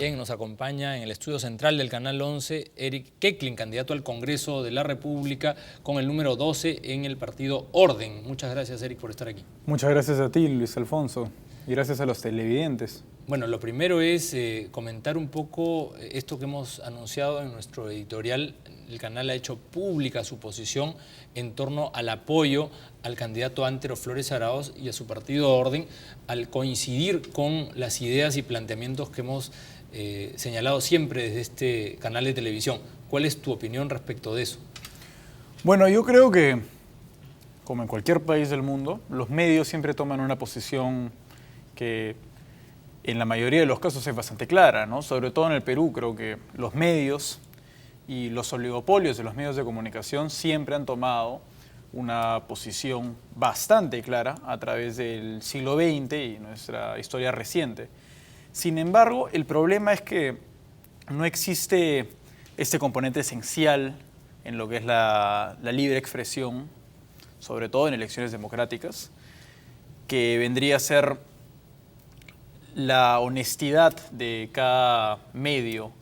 Bien, nos acompaña en el estudio central del Canal 11 Eric Kecklin, candidato al Congreso de la República con el número 12 en el partido Orden. Muchas gracias, Eric, por estar aquí. Muchas gracias a ti, Luis Alfonso, y gracias a los televidentes. Bueno, lo primero es comentar un poco esto que hemos anunciado en nuestro editorial. El canal ha hecho pública su posición en torno al apoyo al candidato Antero Flores Araoz y a su partido Orden, al coincidir con las ideas y planteamientos que hemos señalado siempre desde este canal de televisión. ¿Cuál es tu opinión respecto de eso? Bueno, yo creo que, como en cualquier país del mundo, los medios siempre toman una posición que en la mayoría de los casos es bastante clara, ¿no? Sobre todo en el Perú, creo que los medios y los oligopolios de los medios de comunicación siempre han tomado una posición bastante clara a través del siglo XX y nuestra historia reciente. Sin embargo, el problema es que no existe este componente esencial en lo que es la libre expresión, sobre todo en elecciones democráticas, que vendría a ser la honestidad de cada medio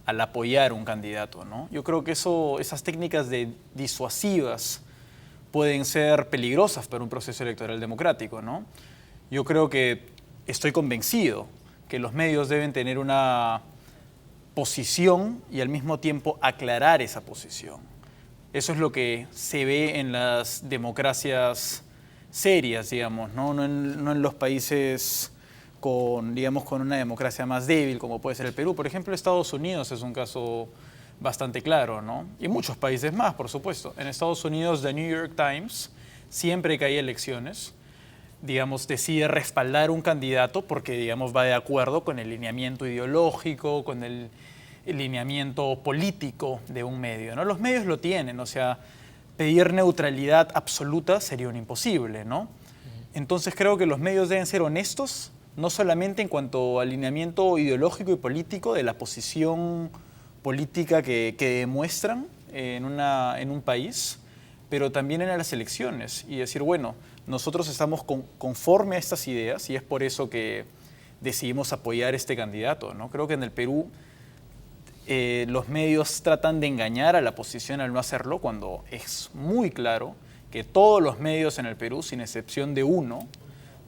al apoyar un candidato, ¿no? Yo creo que esas técnicas disuasivas pueden ser peligrosas para un proceso electoral democrático, ¿no? Yo creo que estoy convencido que los medios deben tener una posición y al mismo tiempo aclarar esa posición. Eso es lo que se ve en las democracias serias, digamos, ¿no? No en los países con una democracia más débil, como puede ser el Perú. Por ejemplo, Estados Unidos es un caso bastante claro, ¿no? Y muchos países más, por supuesto. En Estados Unidos, The New York Times, siempre que hay elecciones, decide respaldar un candidato porque, va de acuerdo con el lineamiento ideológico, con el lineamiento político de un medio, ¿no? Los medios lo tienen, o sea, pedir neutralidad absoluta sería un imposible, ¿no? Entonces creo que los medios deben ser honestos, no solamente en cuanto al lineamiento ideológico y político de la posición política que demuestran en un país, pero también en las elecciones y decir, bueno, nosotros estamos conforme a estas ideas y es por eso que decidimos apoyar a este candidato, ¿no? Creo que en el Perú los medios tratan de engañar a la oposición al no hacerlo cuando es muy claro que todos los medios en el Perú, sin excepción de uno,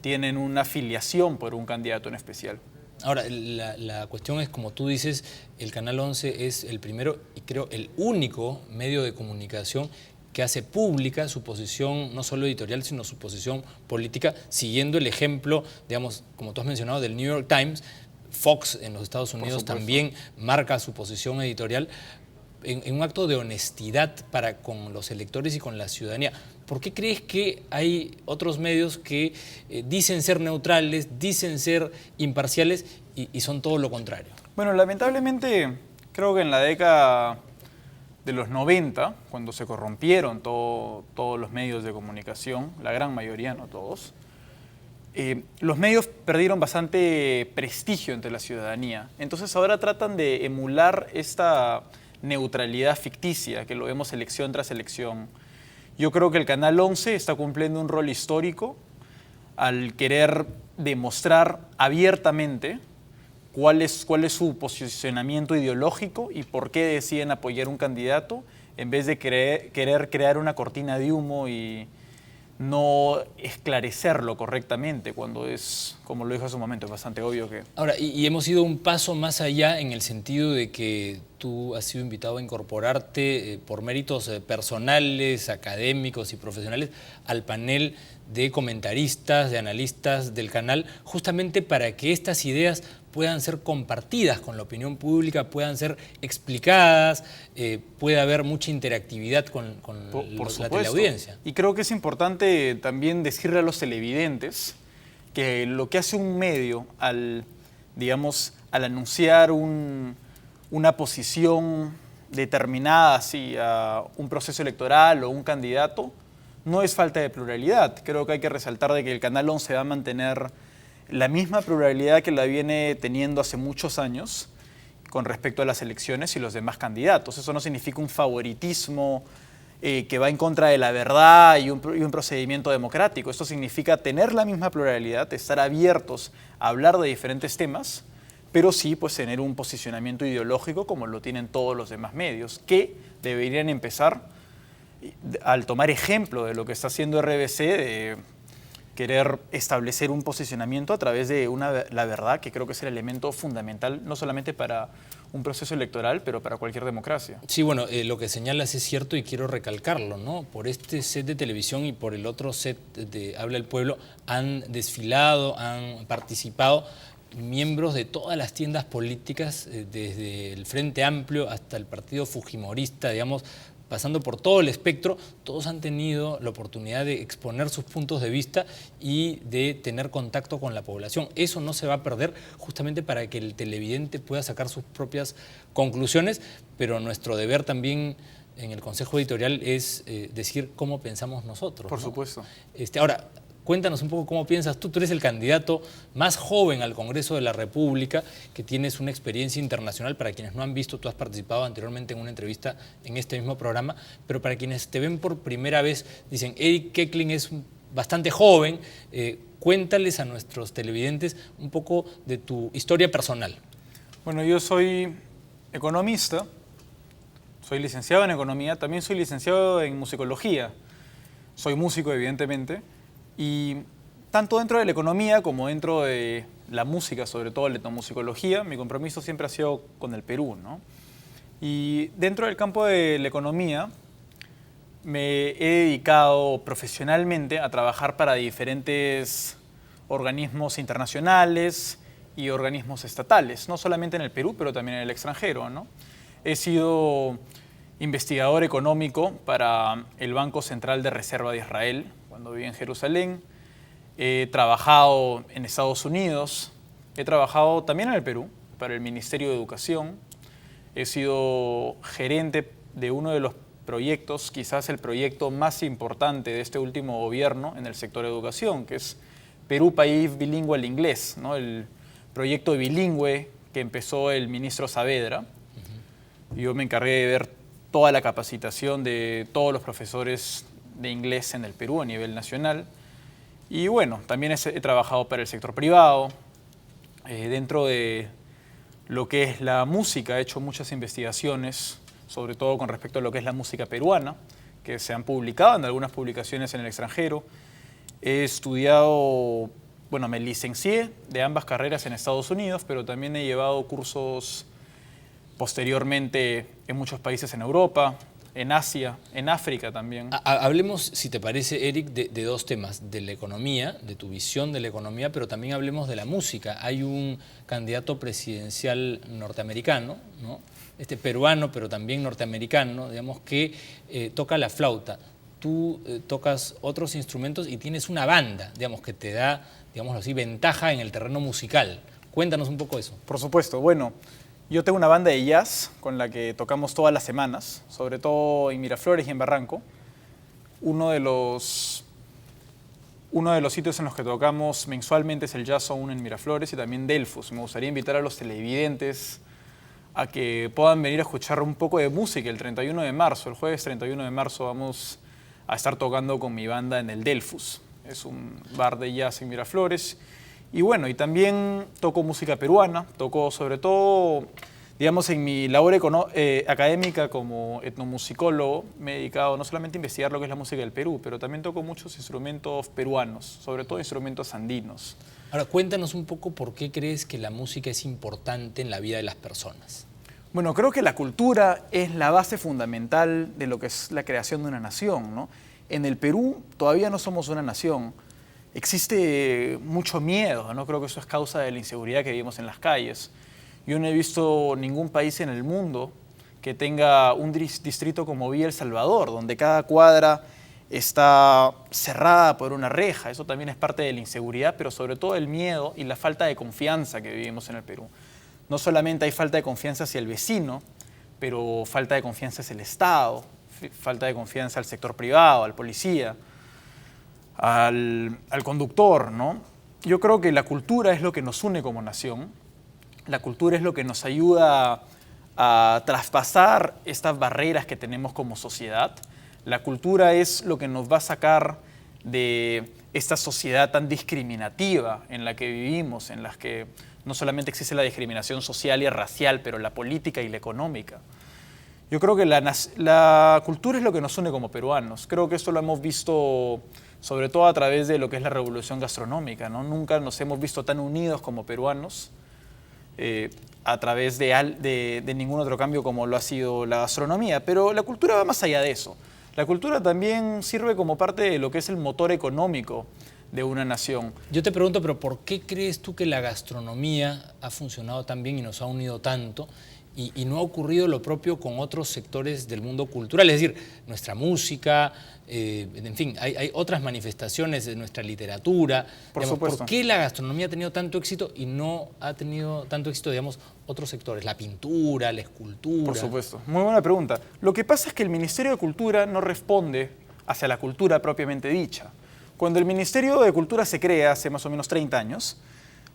tienen una afiliación por un candidato en especial. Ahora, la cuestión es, como tú dices, el Canal 11 es el primero y creo el único medio de comunicación que hace pública su posición, no solo editorial, sino su posición política, siguiendo el ejemplo, como tú has mencionado, del New York Times. Fox en los Estados Unidos también marca su posición editorial en un acto de honestidad para con los electores y con la ciudadanía. ¿Por qué crees que hay otros medios que dicen ser neutrales, dicen ser imparciales y son todo lo contrario? Bueno, lamentablemente creo que en la década de los 90, cuando se corrompieron todos los medios de comunicación, la gran mayoría, no todos, los medios perdieron bastante prestigio entre la ciudadanía. Entonces ahora tratan de emular esta neutralidad ficticia que lo vemos elección tras elección. Yo creo que el Canal 11 está cumpliendo un rol histórico al querer demostrar abiertamente cuál es su posicionamiento ideológico y por qué deciden apoyar un candidato en vez de querer crear una cortina de humo y no esclarecerlo correctamente cuando es, como lo dijo hace un momento, es bastante obvio que... Ahora, y hemos ido un paso más allá en el sentido de que tú has sido invitado a incorporarte por méritos personales, académicos y profesionales al panel de comentaristas, de analistas del canal, justamente para que estas ideas puedan ser compartidas con la opinión pública, puedan ser explicadas, pueda haber mucha interactividad con la teleaudiencia. Y creo que es importante también decirle a los televidentes que lo que hace un medio al anunciar una posición determinada hacia un proceso electoral o un candidato, no es falta de pluralidad. Creo que hay que resaltar de que el Canal 11 va a mantener la misma pluralidad que la viene teniendo hace muchos años con respecto a las elecciones y los demás candidatos. Eso no significa un favoritismo que va en contra de la verdad y un procedimiento democrático. Esto significa tener la misma pluralidad, estar abiertos a hablar de diferentes temas, pero sí pues tener un posicionamiento ideológico como lo tienen todos los demás medios, que deberían empezar al tomar ejemplo de lo que está haciendo RBC, de querer establecer un posicionamiento a través de la verdad, que creo que es el elemento fundamental, no solamente para un proceso electoral, pero para cualquier democracia. Sí, bueno, lo que señalas es cierto y quiero recalcarlo, ¿no? Por este set de televisión y por el otro set de Habla el Pueblo han desfilado, han participado miembros de todas las tiendas políticas, desde el Frente Amplio hasta el Partido Fujimorista, digamos, pasando por todo el espectro. Todos han tenido la oportunidad de exponer sus puntos de vista y de tener contacto con la población. Eso no se va a perder, justamente para que el televidente pueda sacar sus propias conclusiones, pero nuestro deber también en el Consejo Editorial es decir cómo pensamos nosotros, Por ¿no? supuesto. Ahora, cuéntanos un poco cómo piensas tú. Tú eres el candidato más joven al Congreso de la República, que tienes una experiencia internacional. Para quienes no han visto, tú has participado anteriormente en una entrevista en este mismo programa, pero para quienes te ven por primera vez, dicen, Eric Kecklin es bastante joven. Cuéntales a nuestros televidentes un poco de tu historia personal. Bueno, yo soy economista, soy licenciado en economía, también soy licenciado en musicología. Soy músico, evidentemente. Y tanto dentro de la economía como dentro de la música, sobre todo la etnomusicología, mi compromiso siempre ha sido con el Perú, ¿no? Y dentro del campo de la economía me he dedicado profesionalmente a trabajar para diferentes organismos internacionales y organismos estatales, no solamente en el Perú, pero también en el extranjero, ¿no? He sido investigador económico para el Banco Central de Reserva de Israel, cuando viví en Jerusalén. He trabajado en Estados Unidos, he trabajado también en el Perú, para el Ministerio de Educación. He sido gerente de uno de los proyectos, quizás el proyecto más importante de este último gobierno en el sector de educación, que es Perú País Bilingüe al Inglés, ¿no? El proyecto bilingüe que empezó el ministro Saavedra. Yo me encargué de ver toda la capacitación de todos los profesores de inglés en el Perú a nivel nacional. Y bueno, también he trabajado para el sector privado. Dentro de lo que es la música, he hecho muchas investigaciones, sobre todo con respecto a lo que es la música peruana, que se han publicado en algunas publicaciones en el extranjero. He estudiado, bueno, me licencié de ambas carreras en Estados Unidos, pero también he llevado cursos posteriormente en muchos países en Europa, en Asia, en África también. Hablemos, si te parece, Eric, de dos temas, de la economía, de tu visión de la economía, pero también hablemos de la música. Hay un candidato presidencial norteamericano, ¿no? Peruano, pero también norteamericano, digamos, que toca la flauta. Tú tocas otros instrumentos y tienes una banda, digamos, que te da, digamos así, ventaja en el terreno musical. Cuéntanos un poco eso. Por supuesto. Bueno, yo tengo una banda de jazz con la que tocamos todas las semanas, sobre todo en Miraflores y en Barranco. Uno de los sitios en los que tocamos mensualmente es el Jazz Zone en Miraflores y también Delfos. Me gustaría invitar a los televidentes a que puedan venir a escuchar un poco de música el 31 de marzo. El jueves 31 de marzo vamos a estar tocando con mi banda en el Delfos. Es un bar de jazz en Miraflores. Y bueno, y también toco música peruana, toco sobre todo, digamos, en mi labor académica como etnomusicólogo, me he dedicado no solamente a investigar lo que es la música del Perú, pero también toco muchos instrumentos peruanos, sobre todo instrumentos andinos. Ahora, cuéntanos un poco por qué crees que la música es importante en la vida de las personas. Bueno, creo que la cultura es la base fundamental de lo que es la creación de una nación, ¿no? En el Perú todavía no somos una nación. Existe mucho miedo, ¿no? Creo que eso es causa de la inseguridad que vivimos en las calles. Yo no he visto ningún país en el mundo que tenga un distrito como Villa El Salvador, donde cada cuadra está cerrada por una reja. Eso también es parte de la inseguridad, pero sobre todo el miedo y la falta de confianza que vivimos en el Perú. No solamente hay falta de confianza hacia el vecino, pero falta de confianza hacia el Estado, falta de confianza al sector privado, al policía, al conductor, ¿no? Yo creo que la cultura es lo que nos une como nación. La cultura es lo que nos ayuda a traspasar estas barreras que tenemos como sociedad. La cultura es lo que nos va a sacar de esta sociedad tan discriminativa en la que vivimos, en la que No solamente existe la discriminación social y racial, pero la política y la económica. Yo creo que la cultura es lo que nos une como peruanos. Creo que esto lo hemos visto sobre todo a través de lo que es la revolución gastronómica, ¿no? Nunca nos hemos visto tan unidos como peruanos a través de ningún otro cambio como lo ha sido la gastronomía. Pero la cultura va más allá de eso. La cultura también sirve como parte de lo que es el motor económico de una nación. Yo te pregunto, pero ¿por qué crees tú que la gastronomía ha funcionado tan bien y nos ha unido tanto y no ha ocurrido lo propio con otros sectores del mundo cultural? Es decir, nuestra música, en fin, hay otras manifestaciones de nuestra literatura. Por Digamos, supuesto. ¿por qué la gastronomía ha tenido tanto éxito y no ha tenido tanto éxito, digamos, otros sectores? La pintura, la escultura. Por supuesto. Muy buena pregunta. Lo que pasa es que el Ministerio de Cultura no responde hacia la cultura propiamente dicha. Cuando el Ministerio de Cultura se crea hace más o menos 30 años,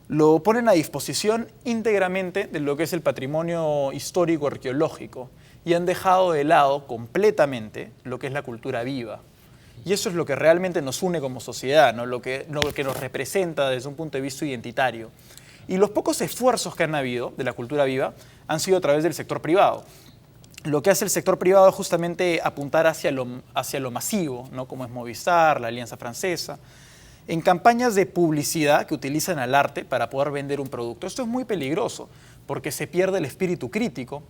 lo ponen a disposición íntegramente de lo que es el patrimonio histórico arqueológico y han dejado de lado completamente lo que es la cultura viva. Y eso es lo que realmente nos une como sociedad, ¿no? Lo que nos representa desde un punto de vista identitario. Y los pocos esfuerzos que han habido de la cultura viva han sido a través del sector privado. Lo que hace el sector privado es justamente apuntar hacia lo masivo, ¿no? Como es Movistar, la Alianza Francesa, en campañas de publicidad que utilizan al arte para poder vender un producto. Esto es muy peligroso porque se pierde el espíritu crítico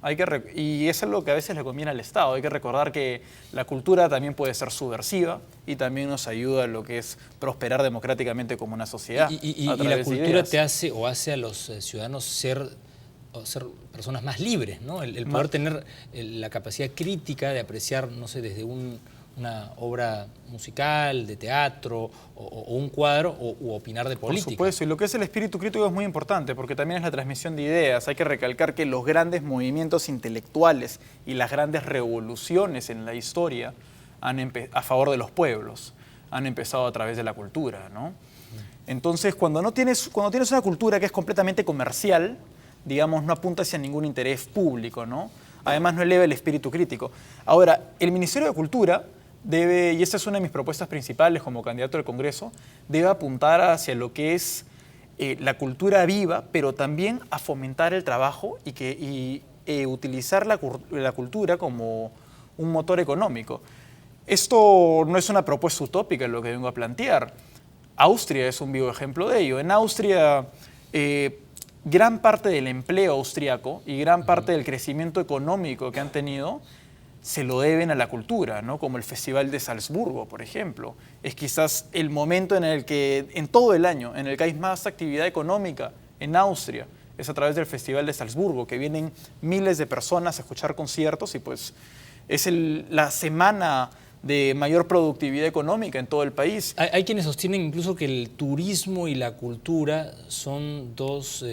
y eso es lo que a veces le conviene al Estado. Hay que recordar que la cultura también puede ser subversiva y también nos ayuda a lo que es prosperar democráticamente como una sociedad. Y la cultura te hace o hace a los ciudadanos ser personas más libres, ¿no? El poder tener la capacidad crítica de apreciar, no sé, desde una obra musical, de teatro, o un cuadro, u opinar de política. Por supuesto, y lo que es el espíritu crítico es muy importante, porque también es la transmisión de ideas. Hay que recalcar que los grandes movimientos intelectuales y las grandes revoluciones en la historia a favor de los pueblos han empezado a través de la cultura, ¿no? Entonces, cuando tienes una cultura que es completamente comercial, digamos, no apunta hacia ningún interés público, ¿no? Además, no eleva el espíritu crítico. Ahora, el Ministerio de Cultura debe, y esta es una de mis propuestas principales como candidato al Congreso, debe apuntar hacia lo que es la cultura viva, pero también a fomentar el trabajo y utilizar la cultura como un motor económico. Esto no es una propuesta utópica lo que vengo a plantear. Austria es un vivo ejemplo de ello. En Austria, gran parte del empleo austriaco y gran parte del crecimiento económico que han tenido se lo deben a la cultura, ¿no? Como el Festival de Salzburgo, por ejemplo. Es quizás el momento en el que, en todo el año, en el que hay más actividad económica en Austria. Es a través del Festival de Salzburgo, que vienen miles de personas a escuchar conciertos y pues es la semana de mayor productividad económica en todo el país. Hay quienes sostienen incluso que el turismo y la cultura son dos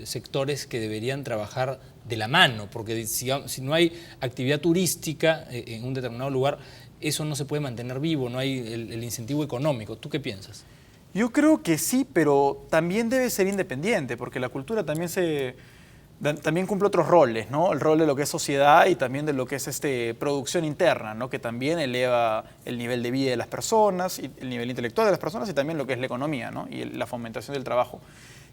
sectores que deberían trabajar de la mano, porque si no hay actividad turística en un determinado lugar, eso no se puede mantener vivo, no hay el incentivo económico. ¿Tú qué piensas? Yo creo que sí, pero también debe ser independiente, porque la cultura también cumple otros roles, ¿no? El rol de lo que es sociedad y también de lo que es producción interna, ¿no? Que también eleva el nivel de vida de las personas, y el nivel intelectual de las personas y también lo que es la economía, ¿no? Y la fomentación del trabajo.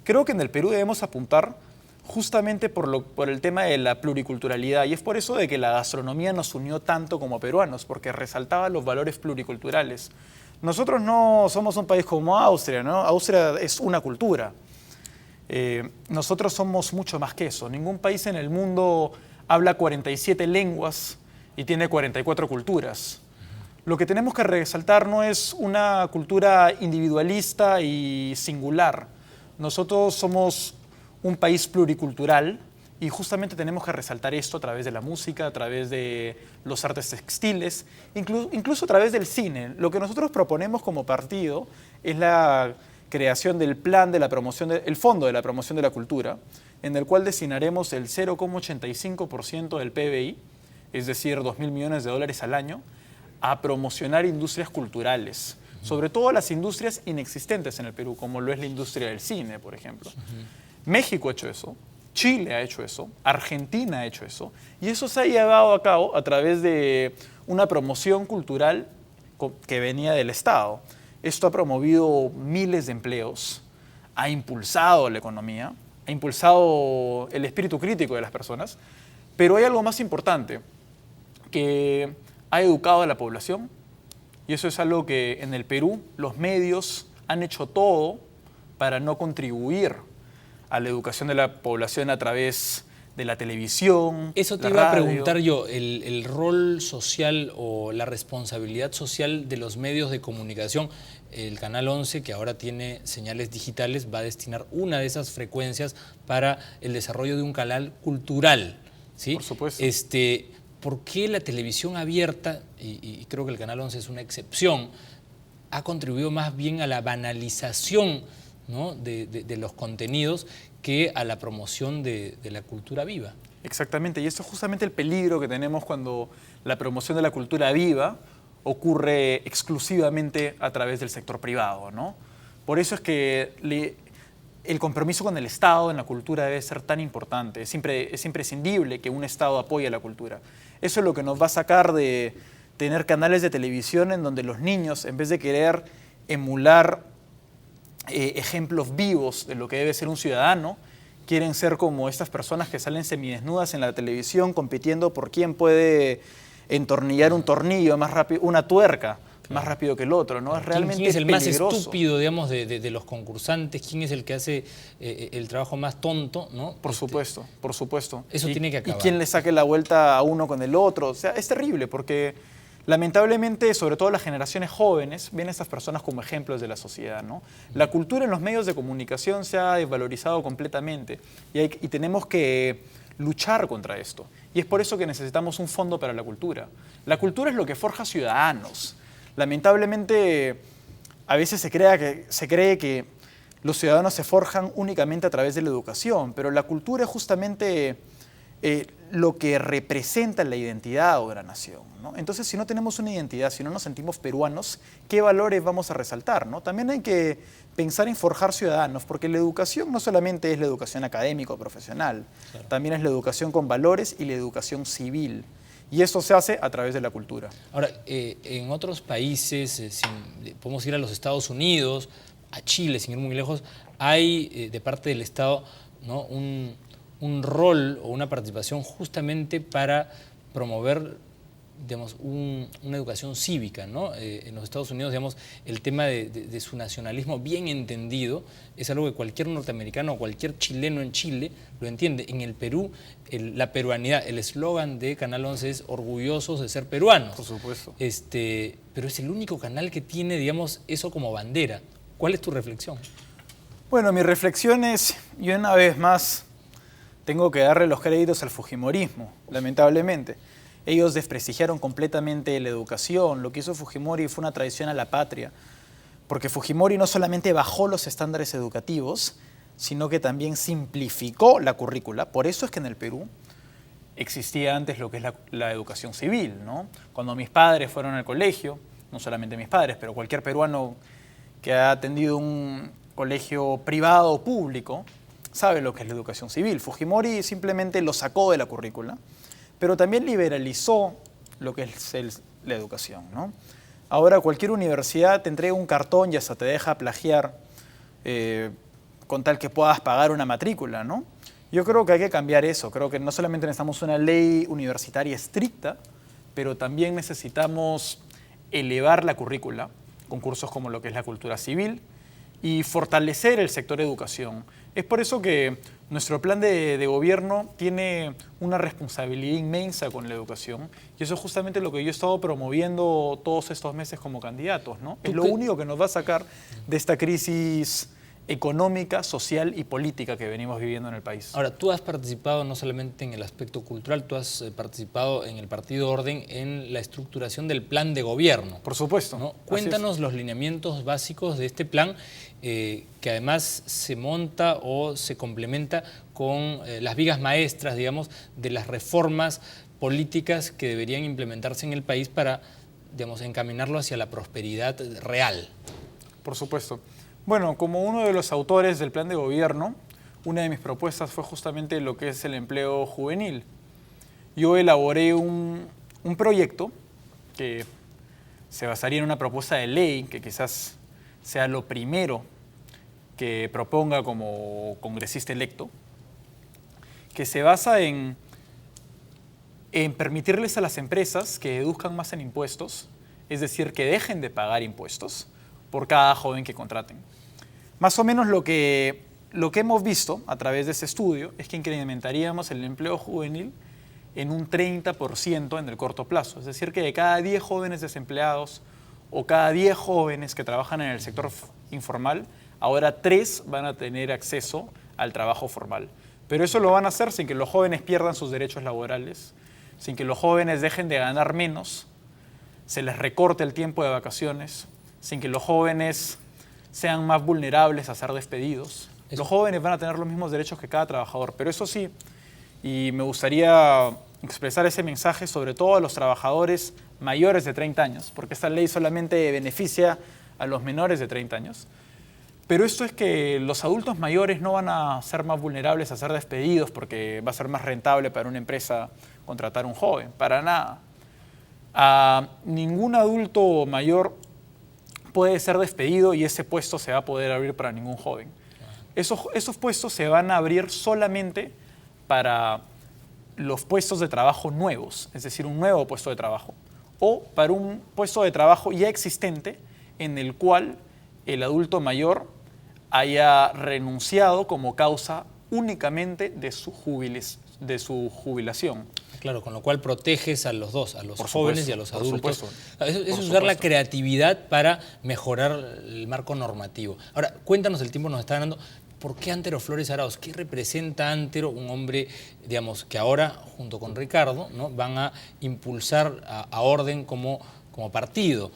Creo que en el Perú debemos apuntar justamente por el tema de la pluriculturalidad, y es por eso de que la gastronomía nos unió tanto como peruanos, porque resaltaba los valores pluriculturales. Nosotros no somos un país como Austria, ¿no? Austria es una cultura. Nosotros somos mucho más que eso. Ningún país en el mundo habla 47 lenguas y tiene 44 culturas. Lo que tenemos que resaltar no es una cultura individualista y singular. Nosotros somos un país pluricultural y justamente tenemos que resaltar esto a través de la música, a través de los artes textiles, incluso a través del cine. Lo que nosotros proponemos como partido es la creación del plan de la promoción, el Fondo de la Promoción de la Cultura, en el cual destinaremos el 0,85% del PBI, es decir, 2.000 millones de dólares al año, a promocionar industrias culturales, sobre todo las industrias inexistentes en el Perú, como lo es la industria del cine, por ejemplo. México ha hecho eso, Chile ha hecho eso, Argentina ha hecho eso, y eso se ha llevado a cabo a través de una promoción cultural que venía del Estado. Esto ha promovido miles de empleos, ha impulsado la economía ha impulsado el espíritu crítico de las personas, pero hay algo más importante, que ha educado a la población, y eso es algo que en el Perú los medios han hecho todo para no contribuir a la educación de la población a través de la televisión. Eso te la iba a radio. preguntar yo, el rol social o la responsabilidad social de los medios de comunicación. El Canal 11, que ahora tiene señales digitales, va a destinar una de esas frecuencias para el desarrollo de un canal cultural, ¿sí? Por supuesto. ¿Por qué la televisión abierta, y creo que el Canal 11 es una excepción, ha contribuido más bien a la banalización, ¿no?, de los contenidos que a la promoción de la cultura viva? Exactamente, y esto es justamente el peligro que tenemos cuando la promoción de la cultura viva ocurre exclusivamente a través del sector privado, ¿no? Por eso es que el compromiso con el Estado en la cultura debe ser tan importante. Es imprescindible que un Estado apoye la cultura. Eso es lo que nos va a sacar de tener canales de televisión en donde los niños, en vez de querer emular ejemplos vivos de lo que debe ser un ciudadano, quieren ser como estas personas que salen semidesnudas en la televisión compitiendo por quién puede entornillar un tornillo más rápido, una tuerca más rápido que el otro, ¿no? Es realmente ¿Quién es el más peligroso. estúpido, digamos, de los concursantes? ¿Quién es el que hace el trabajo más tonto, ¿no? Por supuesto, por supuesto. Eso tiene que acabar. Y quién le saque la vuelta a uno con el otro. O sea, es terrible porque lamentablemente, sobre todo las generaciones jóvenes, ven a estas personas como ejemplos de la sociedad, ¿no? La cultura en los medios de comunicación se ha desvalorizado completamente y tenemos que luchar contra esto. Y es por eso que necesitamos un fondo para la cultura. La cultura es lo que forja ciudadanos. Lamentablemente, a veces se cree que los ciudadanos se forjan únicamente a través de la educación, pero la cultura es justamente lo que representa la identidad de la nación, ¿no? Entonces, si no tenemos una identidad, si no nos sentimos peruanos, ¿qué valores vamos a resaltar, ¿no? También hay que pensar en forjar ciudadanos, porque la educación no solamente es la educación académica o profesional, claro, también es la educación con valores y la educación civil. Y eso se hace a través de la cultura. Ahora, en otros países, podemos ir a los Estados Unidos, a Chile, sin ir muy lejos, hay de parte del Estado, ¿no?, un rol o una participación justamente para promover, digamos, una educación cívica, ¿no? En los Estados Unidos, digamos, el tema de su nacionalismo bien entendido es algo que cualquier norteamericano o cualquier chileno en Chile lo entiende. En el Perú, la peruanidad, el eslogan de Canal 11 es orgullosos de ser peruanos. Por supuesto. Pero es el único canal que tiene, digamos, eso como bandera. ¿Cuál es tu reflexión? Bueno, mi reflexión es, yo una vez más tengo que darle los créditos al fujimorismo, lamentablemente. Ellos desprestigiaron completamente la educación. Lo que hizo Fujimori fue una traición a la patria, porque Fujimori no solamente bajó los estándares educativos, sino que también simplificó la currícula. Por eso es que en el Perú existía antes lo que es la educación civil, ¿no? Cuando mis padres fueron al colegio, no solamente mis padres, pero cualquier peruano que ha atendido un colegio privado o público, sabe lo que es la educación civil. Fujimori simplemente lo sacó de la currícula, pero también liberalizó lo que es la educación, ¿no? Ahora cualquier universidad te entrega un cartón y hasta te deja plagiar con tal que puedas pagar una matrícula, ¿no? Yo creo que hay que cambiar eso. Creo que no solamente necesitamos una ley universitaria estricta, pero también necesitamos elevar la currícula con cursos como lo que es la cultura civil y fortalecer el sector educación. Es por eso que nuestro plan de gobierno tiene una responsabilidad inmensa con la educación y eso es justamente lo que yo he estado promoviendo todos estos meses como candidatos, ¿no? Es lo único que nos va a sacar de esta crisis económica, social y política que venimos viviendo en el país. Ahora, tú has participado no solamente en el aspecto cultural, tú has participado en el Partido Orden en la estructuración del plan de gobierno. Por supuesto. ¿No? Cuéntanos los lineamientos básicos de este plan que además se monta o se complementa con las vigas maestras, digamos, de las reformas políticas que deberían implementarse en el país para, digamos, encaminarlo hacia la prosperidad real. Por supuesto. Bueno, como uno de los autores del plan de gobierno, una de mis propuestas fue justamente lo que es el empleo juvenil. Yo elaboré un proyecto que se basaría en una propuesta de ley, que quizás sea lo primero que proponga como congresista electo, que se basa en permitirles a las empresas que deduzcan más en impuestos, es decir, que dejen de pagar impuestos por cada joven que contraten. Más o menos lo que hemos visto a través de ese estudio es que incrementaríamos el empleo juvenil en un 30% en el corto plazo. Es decir, que de cada 10 jóvenes desempleados o cada 10 jóvenes que trabajan en el sector informal, ahora 3 van a tener acceso al trabajo formal. Pero eso lo van a hacer sin que los jóvenes pierdan sus derechos laborales, sin que los jóvenes dejen de ganar menos, se les recorte el tiempo de vacaciones, sin que los jóvenes sean más vulnerables a ser despedidos. Los jóvenes van a tener los mismos derechos que cada trabajador, pero eso sí, y me gustaría expresar ese mensaje sobre todo a los trabajadores mayores de 30 años, porque esta ley solamente beneficia a los menores de 30 años. Pero esto es que los adultos mayores no van a ser más vulnerables a ser despedidos porque va a ser más rentable para una empresa contratar un joven, para nada. Ningún adulto mayor puede ser despedido y ese puesto se va a poder abrir para ningún joven. Esos puestos se van a abrir solamente para los puestos de trabajo nuevos, es decir, un nuevo puesto de trabajo, o para un puesto de trabajo ya existente en el cual el adulto mayor haya renunciado como causa únicamente de su jubilación. Claro, con lo cual proteges a los dos, a los Por jóvenes supuesto, y a los por adultos. supuesto. Eso es Por usar la supuesto. creatividad para mejorar el marco normativo. Ahora, cuéntanos, el tiempo nos está ganando. ¿Por qué Antero Flores Arauz? ¿Qué representa Antero, un hombre, digamos, que ahora, junto con Ricardo, ¿no?, van a impulsar a Orden como partido?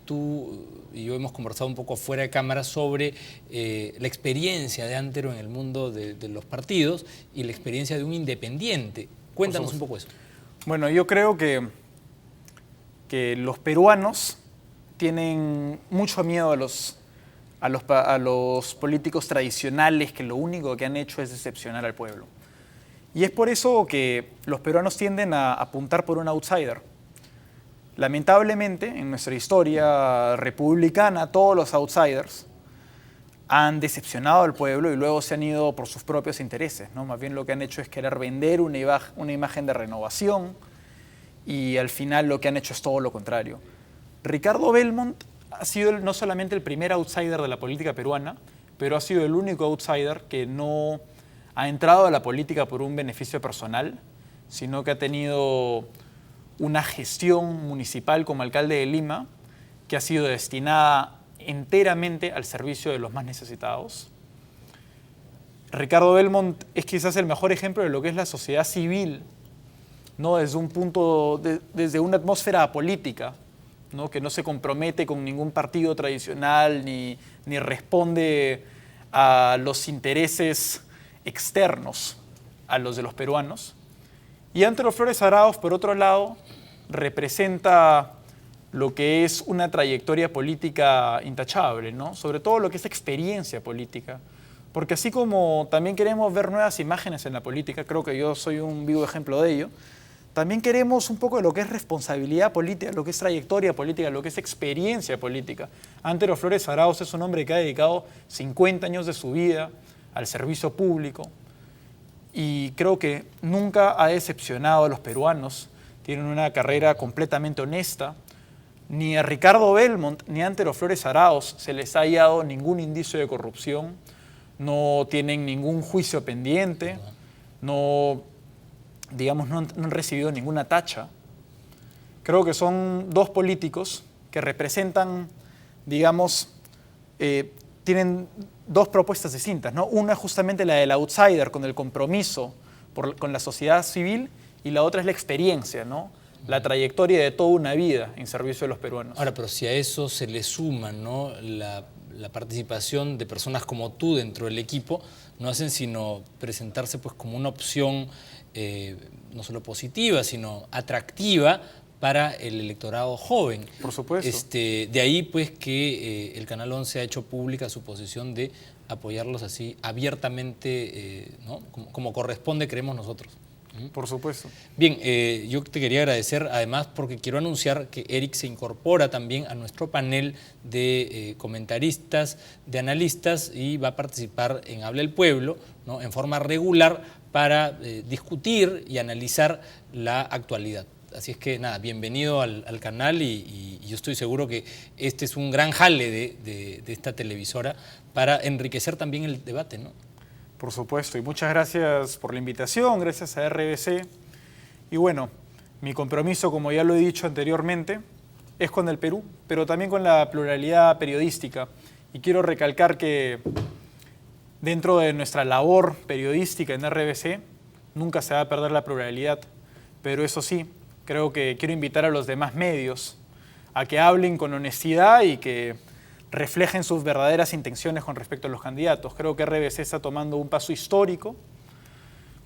Tú y yo hemos conversado un poco fuera de cámara sobre la experiencia de Antero en el mundo de los partidos y la experiencia de un independiente. Cuéntanos un poco eso. Bueno, yo creo que los peruanos tienen mucho miedo a los políticos tradicionales que lo único que han hecho es decepcionar al pueblo. Y es por eso que los peruanos tienden a apuntar por un outsider. Lamentablemente, en nuestra historia republicana, todos los outsiders han decepcionado al pueblo y luego se han ido por sus propios intereses, ¿no? Más bien lo que han hecho es querer vender una imagen de renovación y al final lo que han hecho es todo lo contrario. Ricardo Belmont ha sido no solamente el primer outsider de la política peruana, pero ha sido el único outsider que no ha entrado a la política por un beneficio personal, sino que ha tenido una gestión municipal como alcalde de Lima que ha sido destinada enteramente al servicio de los más necesitados. Ricardo Belmont es quizás el mejor ejemplo de lo que es la sociedad civil, ¿no? Desde una atmósfera política, ¿no?, que no se compromete con ningún partido tradicional ni responde a los intereses externos a los de los peruanos. Y Antero Flores Arauz, por otro lado, representa lo que es una trayectoria política intachable, ¿no?, sobre todo lo que es experiencia política. Porque así como también queremos ver nuevas imágenes en la política, creo que yo soy un vivo ejemplo de ello, también queremos un poco de lo que es responsabilidad política, lo que es trayectoria política, lo que es experiencia política. Antero Flores Arauz es un hombre que ha dedicado 50 años de su vida al servicio público y creo que nunca ha decepcionado a los peruanos. Tienen una carrera completamente honesta. Ni a Ricardo Belmont ni a Antero Flores Arauz se les ha hallado ningún indicio de corrupción, no tienen ningún juicio pendiente, no han recibido ninguna tacha. Creo que son dos políticos que representan, tienen dos propuestas distintas, ¿no? Una es justamente la del outsider, con el compromiso con la sociedad civil, y la otra es la experiencia, ¿no?, la trayectoria de toda una vida en servicio de los peruanos. Ahora, pero si a eso se le suma, ¿no?, la participación de personas como tú dentro del equipo, no hacen sino presentarse pues como una opción no solo positiva, sino atractiva para el electorado joven. Por supuesto. De ahí pues que el Canal 11 ha hecho pública su posición de apoyarlos así abiertamente, ¿no?, como corresponde, creemos nosotros. Por supuesto. Bien, yo te quería agradecer además porque quiero anunciar que Eric se incorpora también a nuestro panel de comentaristas, de analistas y va a participar en Habla el Pueblo, ¿no?, en forma regular para discutir y analizar la actualidad. Así es que nada, bienvenido al canal y yo estoy seguro que este es un gran jale de esta televisora para enriquecer también el debate, ¿no? Por supuesto, y muchas gracias por la invitación, gracias a RBC. Y bueno, mi compromiso, como ya lo he dicho anteriormente, es con el Perú, pero también con la pluralidad periodística. Y quiero recalcar que dentro de nuestra labor periodística en RBC nunca se va a perder la pluralidad, pero eso sí, creo que quiero invitar a los demás medios a que hablen con honestidad y que reflejen sus verdaderas intenciones con respecto a los candidatos. Creo que RBC está tomando un paso histórico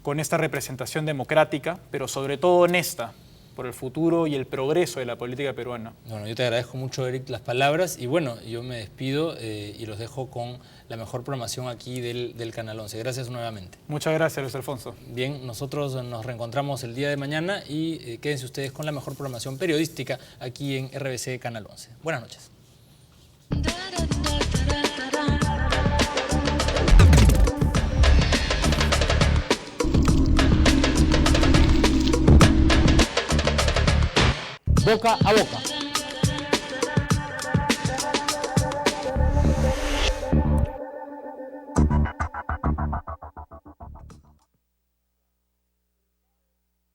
con esta representación democrática, pero sobre todo honesta por el futuro y el progreso de la política peruana. Bueno, yo te agradezco mucho, Eric, las palabras y bueno, yo me despido y los dejo con la mejor programación aquí del Canal 11. Gracias nuevamente. Muchas gracias, Luis Alfonso. Bien, nosotros nos reencontramos el día de mañana y quédense ustedes con la mejor programación periodística aquí en RBC Canal 11. Buenas noches. Boca a boca.